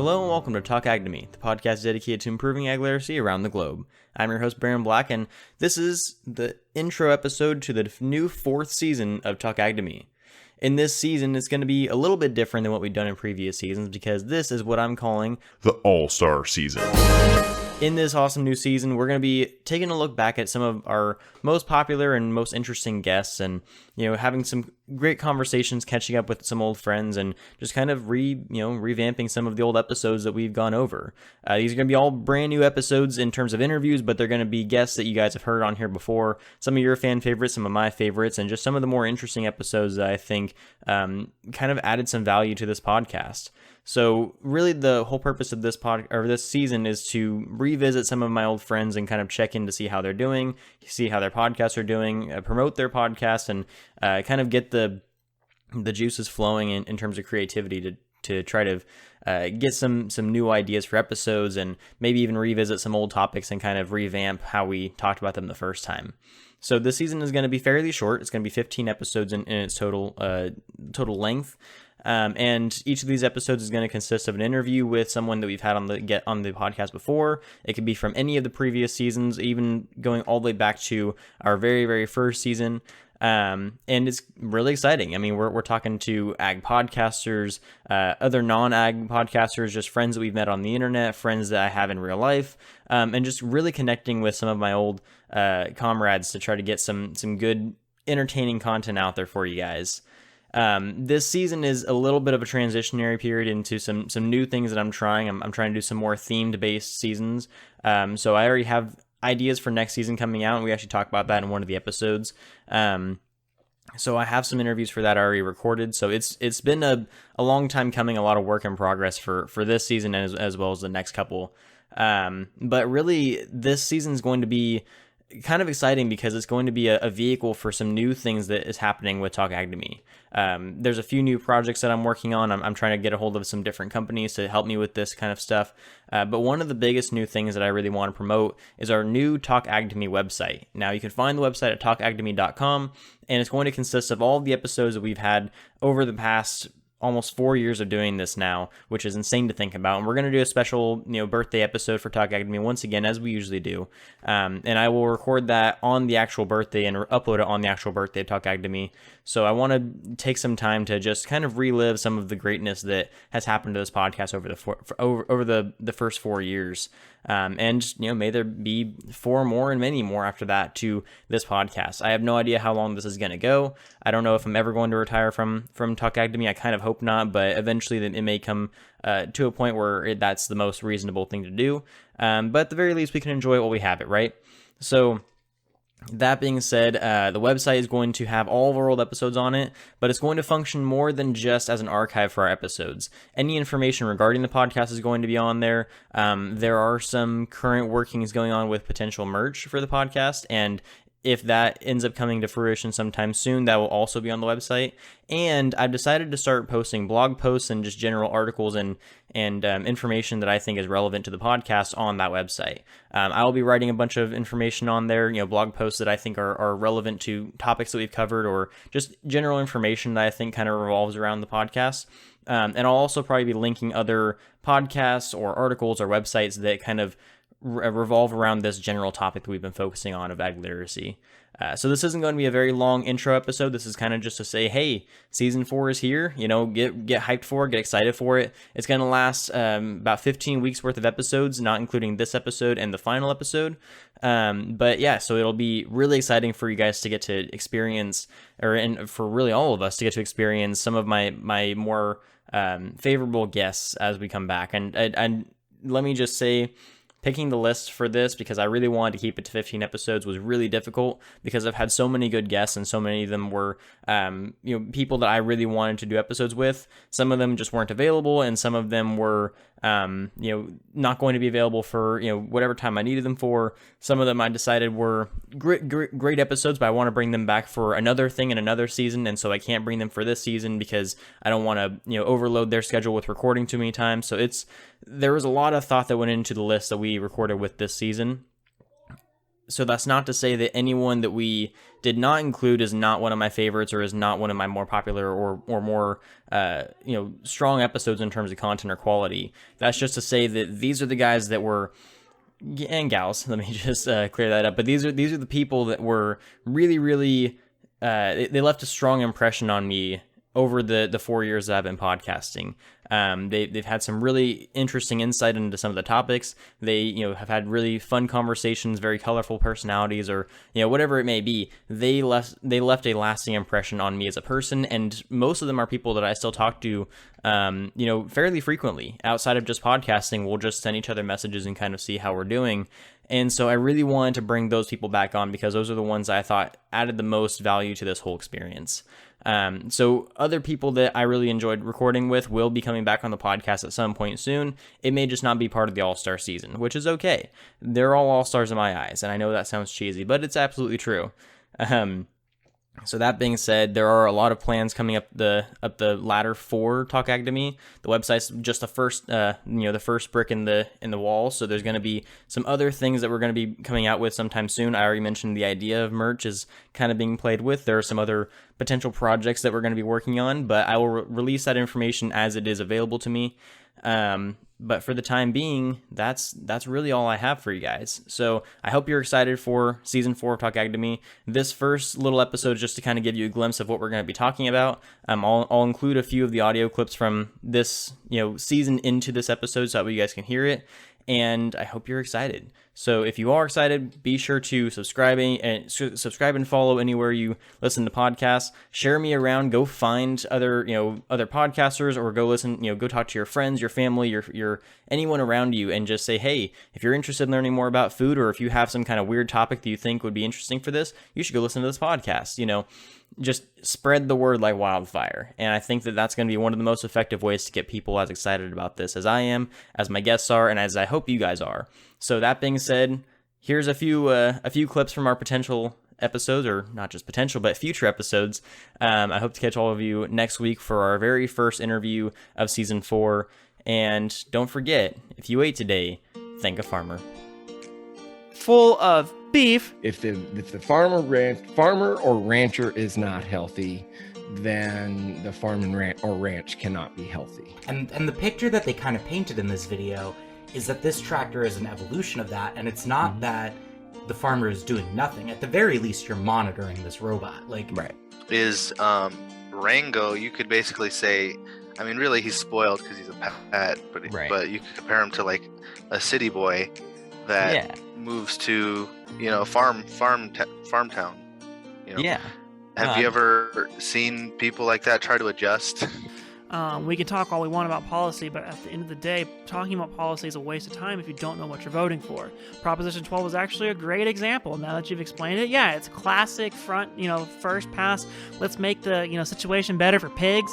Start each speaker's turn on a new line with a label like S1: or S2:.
S1: Hello and welcome to Talk Ag2Me, the podcast dedicated to improving ag literacy around the globe. I'm your host, Baron Black, and this is the intro episode to the new fourth season of Talk Ag2Me. In this season, it's going to be a little bit different than what we've done in previous seasons because this is what I'm calling
S2: the All-Star Season.
S1: In this awesome new season, we're going to be taking a look back at some of our most popular and most interesting guests and, having some great conversations, catching up with some old friends, and just kind of revamping some of the old episodes that we've gone over. These are going to be all brand new episodes in terms of interviews, but they're going to be guests that you guys have heard on here before. Some of your fan favorites, some of my favorites, and just some of the more interesting episodes that I think kind of added some value to this podcast. So really the whole purpose of this this season is to revisit some of my old friends and kind of check in to see how they're doing, see how their podcasts are doing, promote their podcasts, and kind of get the juices flowing in terms of creativity to try to get some new ideas for episodes and maybe even revisit some old topics and kind of revamp how we talked about them the first time. So this season is going to be fairly short. It's going to be 15 episodes in its total length. And each of these episodes is going to consist of an interview with someone that we've had on the podcast before. It could be from any of the previous seasons, even going all the way back to our very, very first season. And it's really exciting. I mean, we're talking to ag podcasters, other non-ag podcasters, just friends that we've met on the internet, friends that I have in real life, and just really connecting with some of my old comrades to try to get some good, entertaining content out there for you guys. This season is a little bit of a transitionary period into some new things that I'm trying. I'm trying to do some more themed-based seasons. So I already have ideas for next season coming out, and we actually talk about that in one of the episodes. So I have some interviews for that already recorded. So it's been a long time coming, a lot of work in progress for this season as well as the next couple. But really, this season is going to be kind of exciting because it's going to be a vehicle for some new things that is happening with Talk Ag2Me. There's a few new projects that I'm working on. I'm trying to get a hold of some different companies to help me with this kind of stuff. But one of the biggest new things that I really want to promote is our new Talk Ag2Me website. Now, you can find the website at talkag2me.com, and it's going to consist of all of the episodes that we've had over the past almost 4 years of doing this now, which is insane to think about. And we're going to do a special, birthday episode for Talk Ag2Me once again, as we usually do. And I will record that on the actual birthday and upload it on the actual birthday of Talk Ag2Me. So I want to take some time to just kind of relive some of the greatness that has happened to this podcast over the first 4 years. And may there be 4 more and many more after that to this podcast. I have no idea how long this is going to go. I don't know if I'm ever going to retire from Talk Ag2Me. I kind of hope not, but eventually it may come to a point where that's the most reasonable thing to do. But at the very least, we can enjoy it while we have it, right? So that being said, the website is going to have all of our old episodes on it, but it's going to function more than just as an archive for our episodes. Any information regarding the podcast is going to be on there. There are some current workings going on with potential merch for the podcast, and if that ends up coming to fruition sometime soon, that will also be on the website. And I've decided to start posting blog posts and just general articles and information that I think is relevant to the podcast on that website. I will be writing a bunch of information on there, blog posts that I think are relevant to topics that we've covered, or just general information that I think kind of revolves around the podcast. And I'll also probably be linking other podcasts or articles or websites that kind of revolve around this general topic that we've been focusing on of ag literacy. So this isn't going to be a very long intro episode. This is kind of just to say, hey, season 4 is here. Get hyped for it, get excited for it. It's going to last about 15 weeks worth of episodes, not including this episode and the final episode. But yeah, so it'll be really exciting for you guys to get to experience, and for really all of us to get to experience some of my more favorable guests as we come back. And let me just say, picking the list for this, because I really wanted to keep it to 15 episodes, was really difficult because I've had so many good guests and so many of them were, people that I really wanted to do episodes with. Some of them just weren't available, and some of them were, not going to be available for, whatever time I needed them for. Some of them I decided were great episodes, but I want to bring them back for another thing in another season. And so I can't bring them for this season because I don't want to, overload their schedule with recording too many times. So there was a lot of thought that went into the list that we recorded with this season. So that's not to say that anyone that we did not include is not one of my favorites or is not one of my more popular or more strong episodes in terms of content or quality. That's just to say that these are the guys that were, and gals, let me just clear that up. But these are the people that were really, really they left a strong impression on me over the 4 years that I've been podcasting. They've had some really interesting insight into some of the topics. They, have had really fun conversations, very colorful personalities, or, whatever it may be. They left a lasting impression on me as a person, and most of them are people that I still talk to, fairly frequently. Outside of just podcasting, we'll just send each other messages and kind of see how we're doing. And so I really wanted to bring those people back on because those are the ones I thought added the most value to this whole experience. So other people that I really enjoyed recording with will be coming back on the podcast at some point soon. It may just not be part of the All-Star season, which is okay. They're all All-Stars in my eyes, and I know that sounds cheesy, but it's absolutely true. So that being said, there are a lot of plans coming up the ladder for Talk Academy. The website's just the first, the first brick in the wall. So there's going to be some other things that we're going to be coming out with sometime soon. I already mentioned the idea of merch is kind of being played with. There are some other potential projects that we're going to be working on, but I will release that information as it is available to me. But for the time being, that's really all I have for you guys. So I hope you're excited for season 4 of Talk Academy. This first little episode, just to kind of give you a glimpse of what we're going to be talking about. I'll include a few of the audio clips from this, season into this episode so that way you guys can hear it. And I hope you're excited. So if you are excited, be sure to subscribe and follow anywhere you listen to podcasts. Share me around. Go find other podcasters, or go listen. Go talk to your friends, your family, your anyone around you, and just say, hey, if you're interested in learning more about food, or if you have some kind of weird topic that you think would be interesting for this, you should go listen to this podcast. Just spread the word like wildfire. And I think that that's going to be one of the most effective ways to get people as excited about this as I am, as my guests are, and as I hope you guys are. So that being said, here's a few clips from our potential episodes, or not just potential, but future episodes. I hope to catch all of you next week for our very first interview of season 4. And don't forget, if you ate today, thank a farmer.
S2: Full of beef.
S3: If the farmer or rancher is not healthy, then the farm and ranch cannot be healthy.
S4: And the picture that they kind of painted in this video is that this tractor is an evolution of that, and it's not that the farmer is doing nothing. At the very least, you're monitoring this robot.
S3: Right.
S5: Is Rango, you could basically say, I mean, really, he's spoiled because he's a pet, but you could compare him to like a city boy that moves to farm town.
S2: Yeah.
S5: Have you ever seen people like that try to adjust?
S6: We can talk all we want about policy, but at the end of the day, talking about policy is a waste of time if you don't know what you're voting for. Proposition 12 is actually a great example. Now that you've explained it, it's classic first pass. Let's make the situation better for pigs.